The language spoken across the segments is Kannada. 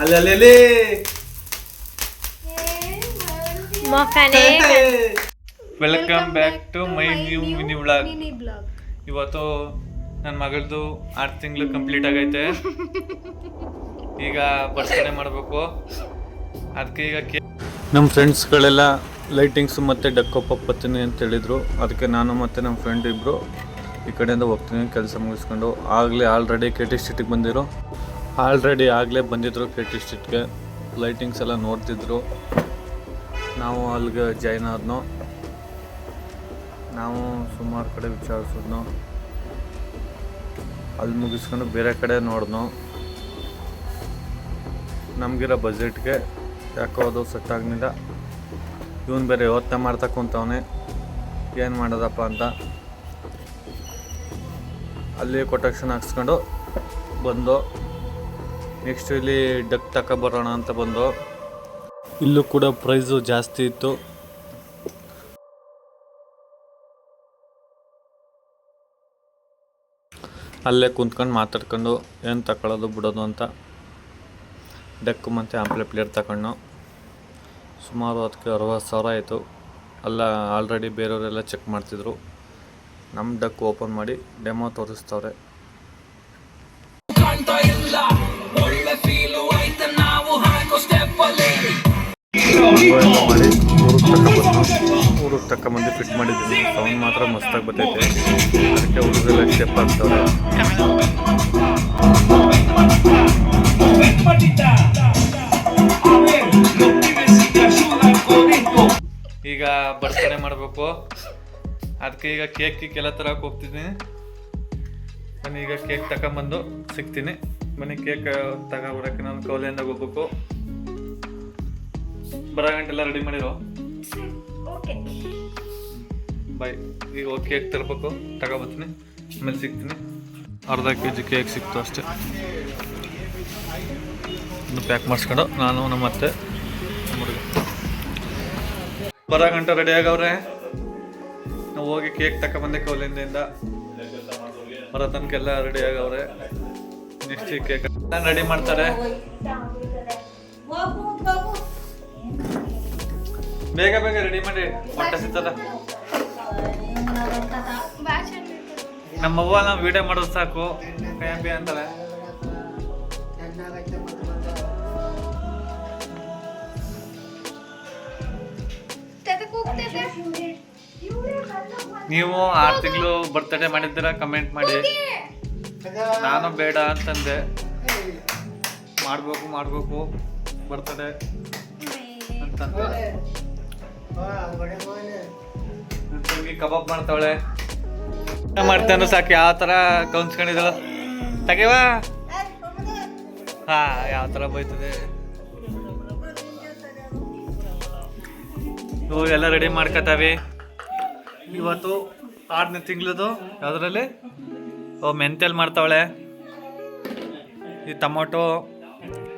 ಅಲ್ಲಿ welcome back to my new mini vlog. ಇವತ್ತು ನನ್ನ ಮಗಳದು 6 ತಿಂಗಳು ಕಂಪ್ಲೀಟ್ ಆಗೈತೆ. ಈಗ ಬರ್ತ್ಡೇ ಮಾಡಬೇಕು. ಅದಕ್ಕೆ ಈಗ ನಮ್ಮ ಫ್ರೆಂಡ್ಸ್ಗಳೆಲ್ಲ ಲೈಟಿಂಗ್ಸ್ ಮತ್ತು ಡಕ್ಕೋಪ ಬರ್ತೀನಿ ಅಂತ ಹೇಳಿದರು. ಅದಕ್ಕೆ ನಾನು ಮತ್ತು ನಮ್ಮ ಫ್ರೆಂಡ್ ಇಬ್ಬರು ಈ ಕಡೆಯಿಂದ ಹೋಗ್ತೀನಿ ಕೆಲಸ ಮುಗಿಸ್ಕೊಂಡು. ಆಲ್ರೆಡಿ ಕೆ ಟಿ ಸ್ಟ್ರೀಟಿಗೆ ಬಂದಿರೋ ಆಗಲೇ ಬಂದಿದ್ದರು ಕೆ ಟಿ ಸ್ಟ್ರೀಟ್ಗೆ. ಲೈಟಿಂಗ್ಸ್ ಎಲ್ಲ ನೋಡ್ತಿದ್ರು. ನಾವು ಅಲ್ಲಿಗೆ ಜಾಯ್ನ್ ಆದ್ನೋ. ನಾವು ಸುಮಾರು ಕಡೆ ವಿಚಾರಿಸಿದ್ನೋ. ಅಲ್ಲಿ ಮುಗಿಸ್ಕೊಂಡು ಬೇರೆ ಕಡೆ ನೋಡಿದ್ನೋ. ನಮಗಿರೋ ಬಜೆಟ್ಗೆ ಯಾಕೋ ಅದು ಸೆಟ್ ಆಗಲಿಲ್ಲ. ಇವನು ಬೇರೆ ಯೋಚನೆ ಮಾಡ್ತಾ ಕುಂತವನೆ ಏನು ಮಾಡೋದಪ್ಪ ಅಂತ. ಅಲ್ಲಿ ಕೊಟೇಶನ್ ಹಾಕ್ಸ್ಕೊಂಡು ಬಂದು ನೆಕ್ಸ್ಟ್ ಇಲ್ಲಿ ಡಕ್ ತಗೊಬರೋಣ ಅಂತ ಬಂದು. ಇಲ್ಲೂ ಕೂಡ ಪ್ರೈಸು ಜಾಸ್ತಿ ಇತ್ತು. ಅಲ್ಲೇ ಕುಂತ್ಕೊಂಡು ಮಾತಾಡ್ಕೊಂಡು ಏನು ತಗೊಳ್ಳೋದು ಬಿಡೋದು ಅಂತ ಡಕ್ಕು ಮತ್ತು ಆಂಪ್ಲಿಫೈಯರ್ ತಗೊಂಡು ಸುಮಾರು ಅದಕ್ಕೆ 60,000 ಆಯಿತು. ಅಲ್ಲ ಆಲ್ರೆಡಿ ಬೇರೆಯವರೆಲ್ಲ ಚೆಕ್ ಮಾಡ್ತಿದ್ರು. ನಮ್ಮ ಡಕ್ ಓಪನ್ ಮಾಡಿ ಡೆಮೋ ತೋರಿಸ್ತವ್ರೆ. ಮಾಡಿ ಊರಿಗೆ ತಗೊಂಬಂದು ಫಿಟ್ ಮಾಡಿದ್ದೀನಿ. ಸೌಂಡ್ ಮಾತ್ರ ಮಸ್ತಾಗಿ ಬರ್ತೈತೆ. ಅದಕ್ಕೆ ಹುಡುಗರೆಲ್ಲ ಸ್ಟೆಪ್ ಆಗ್ತವ್ರೆ. ಈಗ ಬರ್ತ್ಡೇ ಮಾಡಬೇಕು. ಅದಕ್ಕೆ ಈಗ ಕೇಕೆಲ್ಲ ತರಕ್ಕೆ ಹೋಗ್ತಿದ್ದೀನಿ. ಬನ್ನಿ ಈಗ ಕೇಕ್ ತಗೊಂಬಂದು ಸಿಗ್ತೀನಿ. ಬನ್ನಿ ಕೇಕ್ ತಗೊಬರಕ್ಕೆ ನಾನು ಕೌಲಿಯಿಂದ ಹೋಗ್ಬೇಕು. ಬರೋ ಗಂಟೆಲ್ಲ ರೆಡಿ ಮಾಡಿರೋ ಬಾಯ್. ಈಗ ಹೋಗಿ ಕೇಕ್ ತರಬೇಕು, ತಗೊಬರ್ತೀನಿ, ಆಮೇಲೆ ಸಿಗ್ತೀನಿ. ಅರ್ಧ kg ಕೇಕ್ ಸಿಕ್ತು ಅಷ್ಟೇ. ಇನ್ನು ಪ್ಯಾಕ್ ಮಾಡಿಸ್ಕೊಂಡು ನಾನು ನಮ್ಮ ಅತ್ತೆ ಬರೋ ಗಂಟೆ ರೆಡಿ ಆಗವ್ರೆ. ನಾವು ಹೋಗಿ ಕೇಕ್ ತಗೊಂಬಂದೆ ಕೌಲಿಂದ. ಬರೋ ತನಕೆಲ್ಲ ರೆಡಿ ಆಗವ್ರೆ. ನೆಕ್ಸ್ಟ್ ಕೇಕ್ ರೆಡಿ ಮಾಡ್ತಾರೆ. ಬೇಗ ರೆಡಿ ಮಾಡಿ ಮೊಟ್ಟೆ ಸಿಗ್ತದ. ನಮ್ಮವ್ವ ನಾವು ವಿಡಿಯೋ ಮಾಡೋದು ಸಾಕು ಕೈ ಅಂತಾಳೆ. ನೀವು 6 ತಿಂಗಳು ಬರ್ತ್ಡೇ ಮಾಡಿದ್ದೀರಾ ಕಮೆಂಟ್ ಮಾಡಿ. ನಾನು ಬೇಡ ಅಂತಂದೆ. ಮಾಡ್ಬೇಕು ಬರ್ತ್ಡೇ ಅಂತಂದೆ. ತಂಗಿ ಕಬಾಬ್ ಮಾಡ್ತಾವಳೆ. ಮಾಡ್ತಾನು ಸಾಕು. ಯಾವ ಥರ ಕೌನ್ಸ್ಕೊಂಡಿದ್ದಳು ತಗವಾ. ಯಾವ ಥರ ಬೈತದೆ. ಇವು ಎಲ್ಲ ರೆಡಿ ಮಾಡ್ಕೊತಾವೆ. ಇವತ್ತು 6ನೇ ತಿಂಗಳದು ಯಾವುದ್ರಲ್ಲಿ ಮೆಂತ್ಯಲ್ಲಿ ಮಾಡ್ತಾವಳೆ. ಈ ಟೊಮೊಟೊ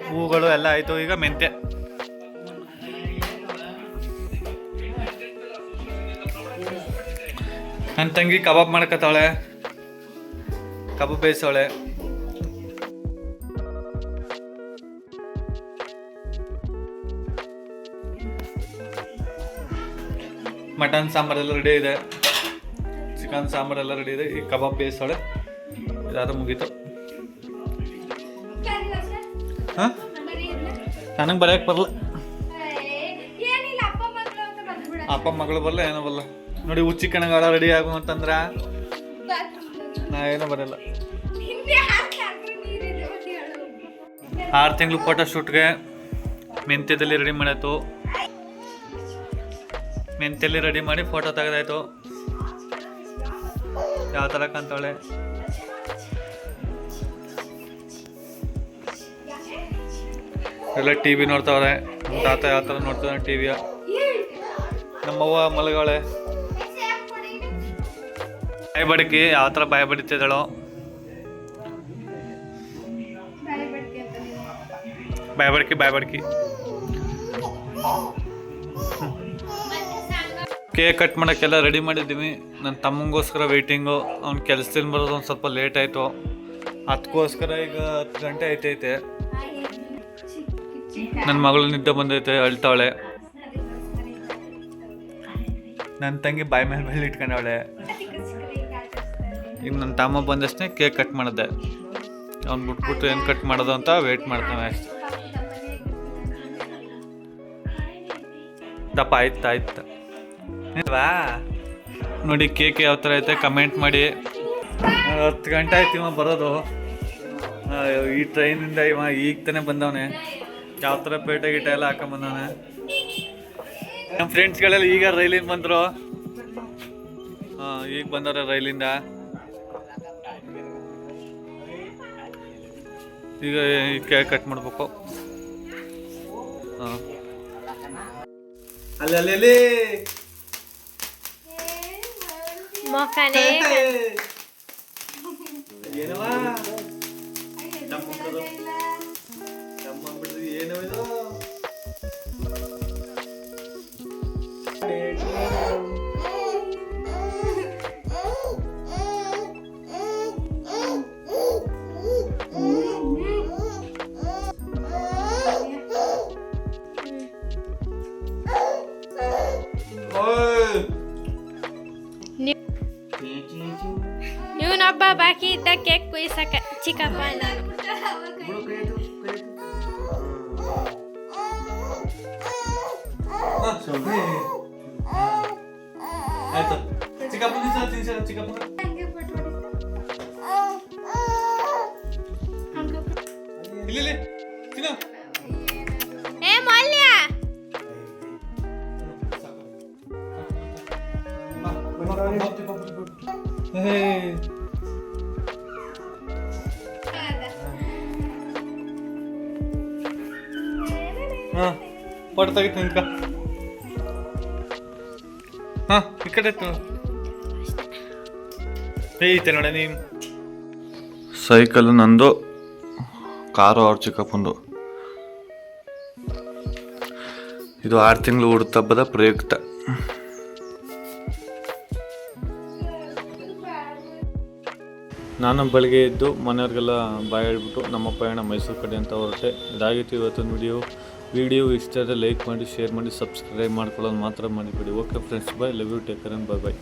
ಹೂಗಳು ಎಲ್ಲ ಆಯಿತು. ಈಗ ಮೆಂತ್ಯ. ನನ್ನ ತಂಗಿ ಕಬಾಬ್ ಮಾಡ್ಕೊತಾವಳೆ. ಕಬಾಬ್ ಬೇಯಿಸವಳೆ. ಮಟನ್ ಸಾಂಬಾರೆಲ್ಲ ರೆಡಿ ಇದೆ. ಚಿಕನ್ ಸಾಂಬಾರೆಲ್ಲ ರೆಡಿ ಇದೆ. ಈ ಕಬಾಬ್ ಬೇಯಿಸವಳೆ. ಇದಾದ ಮುಗೀತು. ಹಾಂ ನನಗೆ ಬರೆಯಕ್ಕೆ ಬರಲ್ಲ. ಅಪ್ಪ ಮಗಳು ಬರಲ್ಲ, ಏನೋ ಬರಲ್ಲ. ನೋಡಿ ಹುಚ್ಚಿ ಕಣಗಾಳ ರೆಡಿ ಆಗು ಅಂತಂದ್ರ ನಾ ಏನೋ ಬರಲ್ಲ. 6 ತಿಂಗಳು ಫೋಟೋ ಶೂಟ್ಗೆ ಮೆಂತ್ಯದಲ್ಲಿ ರೆಡಿ ಮಾಡಾಯ್ತು. ಮೆಂತ್ಯಲ್ಲಿ ರೆಡಿ ಮಾಡಿ ಫೋಟೋ ತೆಗೆದಾಯ್ತು. ಯಾವ ಥರ ಕಾಣ್ತಾಳೆ. ಎಲ್ಲ ಟಿ ವಿ ನೋಡ್ತಾವ್ರೆ. ನಮ್ಮ ತಾತ ಯಾವ ಥರ ನೋಡ್ತಾವೆ ಟಿ ವಿಯ. ನಮ್ಮವ್ವ ಮಲಗಾಳೆ. ಬಾಯಿ ಬಡಕಿ ಯಾವ ಥರ ಬಾಯಿ ಬಡಿತಿದ್ದಾಳೋ. ಬಾಯಿ ಬಡ್ಕಿ ಕೇಕ್ ಕಟ್ ಮಾಡೋಕ್ಕೆಲ್ಲ ರೆಡಿ ಮಾಡಿದ್ದೀವಿ. ನನ್ನ ತಮ್ಮಂಗೋಸ್ಕರ ವೆಯ್ಟಿಂಗು. ಅವ್ನು ಕೆಲಸದಿಂದ ಬರೋದು ಒಂದು ಸ್ವಲ್ಪ ಲೇಟ್ ಆಯಿತು. ಅದಕ್ಕೋಸ್ಕರ ಈಗ 10 ಗಂಟೆ ಐತೈತೆ. ನನ್ನ ಮಗಳು ನಿದ್ದೆ ಬಂದೈತೆ, ಅಳ್ತಾವಳೆ. ನನ್ನ ತಂಗಿ ಬಾಯಿ ಮೇಲೆ ಬೆಳ್ಳಿ ಇಟ್ಕೊಂಡವಳೆ. ಈಗ ನನ್ನ ತಮ್ಮ ಬಂದಷ್ಟೇ ಕೇಕ್ ಕಟ್ ಮಾಡಿದೆ. ಅವ್ನು ಬಿಟ್ಬಿಟ್ಟು ಏನು ಕಟ್ ಮಾಡೋದು ಅಂತ ವೆಯ್ಟ್ ಮಾಡ್ತಾನೆ ಅಷ್ಟೆ. ದಪ್ಪ ಆಯ್ತು ವಾ ನೋಡಿ ಕೇಕ್ ಯಾವ ಥರ ಐತೆ ಕಮೆಂಟ್ ಮಾಡಿ. 10 ಗಂಟೆ ಆಯ್ತು ಇವ ಬರೋದು. ಈ ಟ್ರೈನಿಂದ ಇವ ಈಗ ತಾನೇ ಬಂದವನೆ. ಯಾವ ಥರ ಪೇಟೆ ಗೀಟ ಎಲ್ಲ ಹಾಕೊಂಬಂದವನೆ. ನಮ್ಮ ಫ್ರೆಂಡ್ಸ್ಗಳೆಲ್ಲ ಈಗ ರೈಲಿಂದ ಬಂದರು. ಈಗ ಬಂದವ್ರೆ ರೈಲಿಂದ. ಈಗ ಕೇಕ್ ಕಟ್ ಮಾಡ್ಬೇಕು. ಅಲ್ಲಿ ಏನವ ಏನವಿದು? ಇವನೊಬ್ಬ ಬಾಕಿ ಇದ್ದ ಕೇಕ್ ಕುಯ್ಸಕ ಚಿಕ್ಕಪ್ಪ ನಾನು. ಆಯ್ತು ಚಿಕ್ಕಪ್ಪ ಇಲ್ಲಿ ಏ ಮಲ್ಯ ಫೋಟೋ ತೆಗಿತು ನಿಂತ್ಕ. ಈ ಕಡೆ ಐತೆ ನೋಡ. ನೀ ಸೈಕಲ್ ನಂದು, ಕಾರು ಅವ್ರ ಚಿಕ್ಕಪ್ಪಂದು. ಇದು 6 ತಿಂಗಳು ಹುಡುತ್ತಬ್ಬದ ಪ್ರಯುಕ್ತ. ನಾನು ಬೆಳಗ್ಗೆ ಎದ್ದು ಮನೆಯವ್ರಿಗೆಲ್ಲ ಬಾಯ್ ಹೇಳ್ಬಿಟ್ಟು ನಮ್ಮ ಪಯಣ ಮೈಸೂರು ಕಡೆ ಅಂತ ಹೊರಟೆ. ಇದಾಗಿತ್ತು ಇವತ್ತಿನ ವಿಡಿಯೋ ಇಷ್ಟ ಆದರೆ ಲೈಕ್ ಮಾಡಿ, ಶೇರ್ ಮಾಡಿ, ಸಬ್ಸ್ಕ್ರೈಬ್ ಮಾಡ್ಕೊಳ್ಳೋದು ಮಾತ್ರ ಮಾಡಿಬಿಡಿ. Okay friends, bye. Love you, take care, bye bye.